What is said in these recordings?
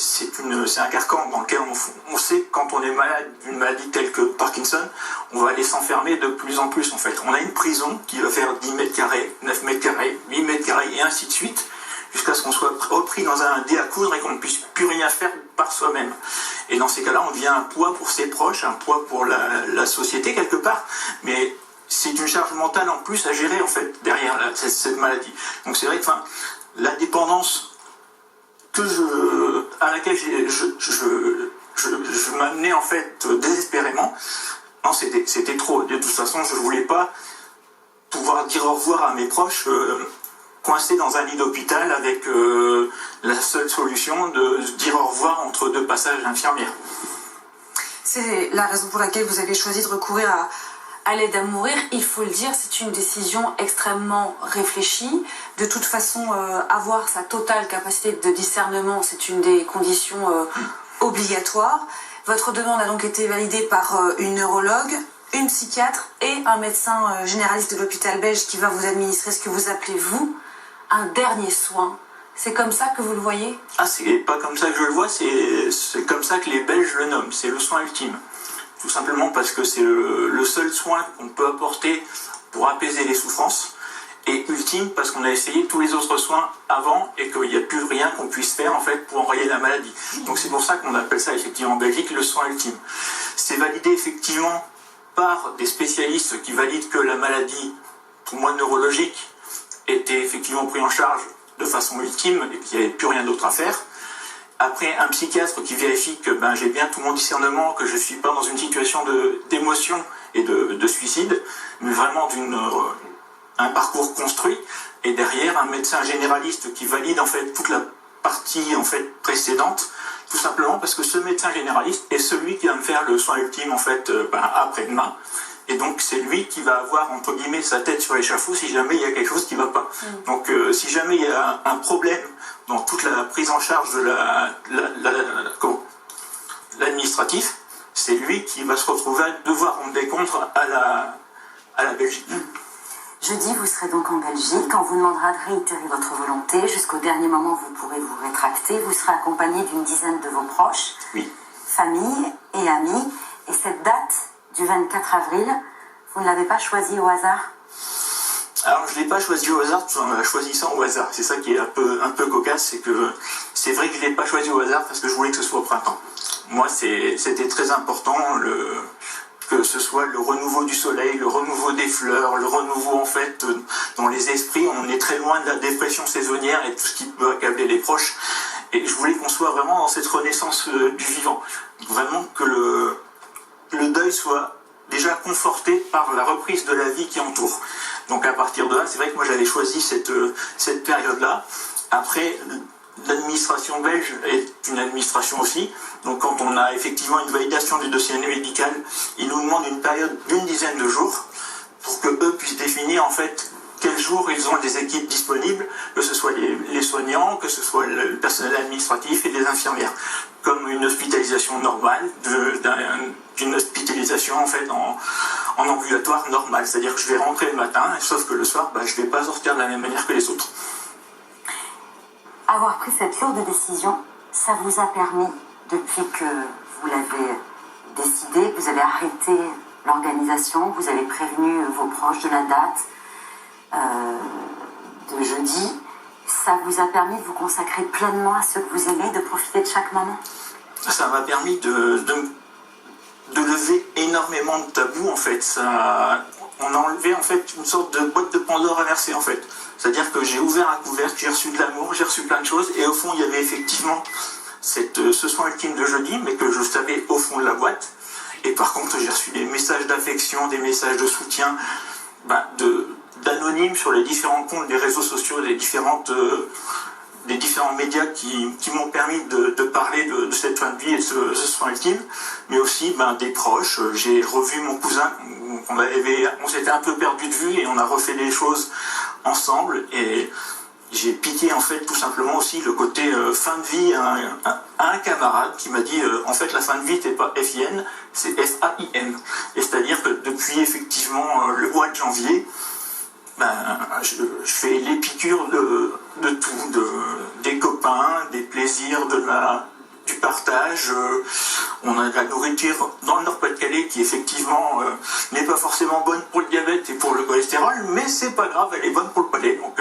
c'est un carcan dans lequel on sait que quand on est malade d'une maladie telle que Parkinson, on va aller s'enfermer de plus en plus en fait. On a une prison qui va faire 10 mètres carrés, 9 mètres carrés, 8 mètres carrés et ainsi de suite, jusqu'à ce qu'on soit repris dans un dé à coudre et qu'on ne puisse plus rien faire par soi-même. Et dans ces cas-là, on devient un poids pour ses proches, un poids pour la société quelque part, mais c'est une charge mentale en plus à gérer en fait derrière cette maladie. Donc c'est vrai que la dépendance à laquelle je m'amenais en fait désespérément, non, c'était trop. De toute façon, je ne voulais pas pouvoir dire au revoir à mes proches coincés dans un lit d'hôpital avec la seule solution de se dire au revoir entre deux passages d'infirmière. C'est la raison pour laquelle vous avez choisi de recourir à l'aide à mourir. Il faut le dire, c'est une décision extrêmement réfléchie. De toute façon, avoir sa totale capacité de discernement, c'est une des conditions obligatoires. Votre demande a donc été validée par une neurologue, une psychiatre et un médecin généraliste de l'hôpital belge qui va vous administrer ce que vous appelez, vous, un dernier soin. C'est comme ça que vous le voyez? Ah, c'est pas comme ça que je le vois, c'est comme ça que les Belges le nomment, c'est le soin ultime. Tout simplement parce que c'est le seul soin qu'on peut apporter pour apaiser les souffrances, et ultime parce qu'on a essayé tous les autres soins avant et qu'il n'y a plus rien qu'on puisse faire en fait pour enrayer la maladie. Donc c'est pour ça qu'on appelle ça effectivement en Belgique le soin ultime. C'est validé effectivement par des spécialistes qui valident que la maladie, pour moi neurologique, était effectivement prise en charge de façon ultime et qu'il n'y avait plus rien d'autre à faire. Après, un psychiatre qui vérifie que j'ai bien tout mon discernement, que je ne suis pas dans une situation d'émotion et de suicide, mais vraiment un parcours construit. Et derrière, un médecin généraliste qui valide en fait toute la partie en fait précédente, tout simplement parce que ce médecin généraliste est celui qui va me faire le soin ultime en fait après-demain. Et donc c'est lui qui va avoir entre guillemets sa tête sur l'échafaud si jamais il y a quelque chose qui ne va pas. Donc si jamais il y a un problème dans toute la prise en charge de l'administratif, c'est lui qui va se retrouver à devoir rendre des comptes à la Belgique. Jeudi, vous serez donc en Belgique. On vous demandera de réitérer votre volonté. Jusqu'au dernier moment, vous pourrez vous rétracter. Vous serez accompagné d'une dizaine de vos proches, oui, famille et amis. Et cette date du 24 avril, vous ne l'avez pas choisie au hasard? Alors je ne l'ai pas choisi au hasard, on a choisi ça au hasard. C'est ça qui est un peu cocasse, c'est que c'est vrai que je ne l'ai pas choisi au hasard parce que je voulais que ce soit au printemps. Moi c'était très important que ce soit le renouveau du soleil, le renouveau des fleurs, le renouveau en fait dans les esprits. On est très loin de la dépression saisonnière et tout ce qui peut accabler les proches. Et je voulais qu'on soit vraiment dans cette renaissance du vivant. Vraiment que le deuil soit déjà conforté par la reprise de la vie qui entoure. Donc à partir de là, c'est vrai que moi j'avais choisi cette période-là. Après, l'administration belge est une administration aussi. Donc quand on a effectivement une validation du dossier médical, ils nous demandent une période d'une dizaine de jours pour que eux puissent définir en fait quels jours ils ont des équipes disponibles, que ce soit les soignants, que ce soit le personnel administratif et les infirmières, comme une hospitalisation normale, d'une hospitalisation en fait en ambulatoire normal, c'est-à-dire que je vais rentrer le matin, sauf que le soir, je ne vais pas sortir de la même manière que les autres. Avoir pris cette lourde décision, ça vous a permis, depuis que vous l'avez décidé, vous avez arrêté l'organisation, vous avez prévenu vos proches de la date de jeudi, ça vous a permis de vous consacrer pleinement à ce que vous aimez, de profiter de chaque moment? Ça m'a permis de lever énormément de tabous en fait. On a enlevé en fait une sorte de boîte de Pandore inversée en fait. C'est-à-dire que j'ai ouvert un couvercle, j'ai reçu de l'amour, j'ai reçu plein de choses et au fond il y avait effectivement ce soin ultime de jeudi, mais que je savais au fond de la boîte. Et par contre j'ai reçu des messages d'affection, des messages de soutien, d'anonymes sur les différents comptes des réseaux sociaux, des différents médias qui m'ont permis de parler de cette fin de vie et de ce soin ultime, mais aussi des proches. J'ai revu mon cousin, on s'était un peu perdu de vue et on a refait les choses ensemble et j'ai piqué en fait tout simplement aussi le côté fin de vie à un camarade qui m'a dit en fait la fin de vie c'est pas FIN, c'est FAIN. Et c'est-à-dire que depuis effectivement le mois de janvier, je fais les piqûres de tout, des copains, des plaisirs, partage. On a de la nourriture dans le Nord-Pas-de-Calais qui effectivement n'est pas forcément bonne pour le diabète et pour le cholestérol, mais c'est pas grave, elle est bonne pour le palais. Donc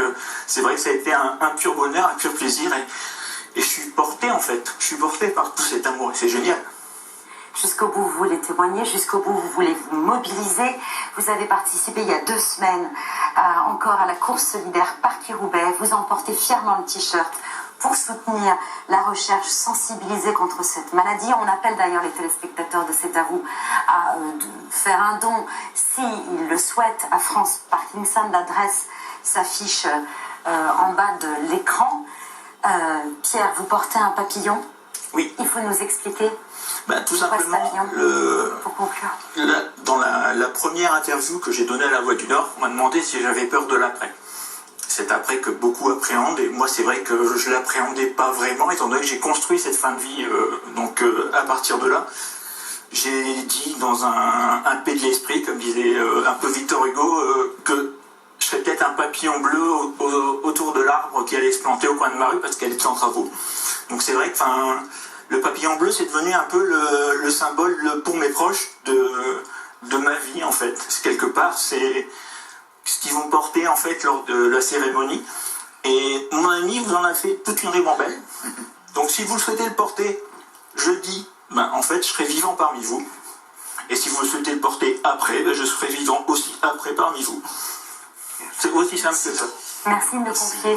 c'est vrai que ça a été un pur bonheur, un pur plaisir, et je suis porté en fait. Je suis porté par tout cet amour et c'est génial. Jusqu'au bout, vous voulez témoigner, jusqu'au bout, vous voulez vous mobiliser. Vous avez participé il y a 2 semaines encore à la course solidaire Paris-Roubaix. Vous emportez fièrement le t-shirt pour soutenir la recherche, sensibiliser contre cette maladie. On appelle d'ailleurs les téléspectateurs de C'est à vous à faire un don s'ils le souhaitent à France Parkinson. L'adresse s'affiche en bas de l'écran. Pierre, vous portez un papillon. Oui. Il faut nous expliquer. Tout simplement, pour conclure. Dans la première interview que j'ai donnée à La Voix du Nord, on m'a demandé si j'avais peur de l'après. Cet après que beaucoup appréhendent, et moi c'est vrai que je l'appréhendais pas vraiment, étant donné que j'ai construit cette fin de vie. Donc à partir de là, j'ai dit dans un paix de l'esprit, comme disait un peu Victor Hugo, que je serais peut-être un papillon bleu autour de l'arbre qui allait se planter au coin de ma rue parce qu'elle était en travaux. Donc c'est vrai que le papillon bleu, c'est devenu un peu le symbole pour mes proches de ma vie, en fait. Quelque part, c'est ce qu'ils vont porter, en fait, lors de la cérémonie. Et mon ami vous en a fait toute une ribambelle. Donc, si vous le souhaitez le porter jeudi, en fait, je serai vivant parmi vous. Et si vous le souhaitez le porter après, je serai vivant aussi après parmi vous. C'est aussi simple que ça. Merci de me confier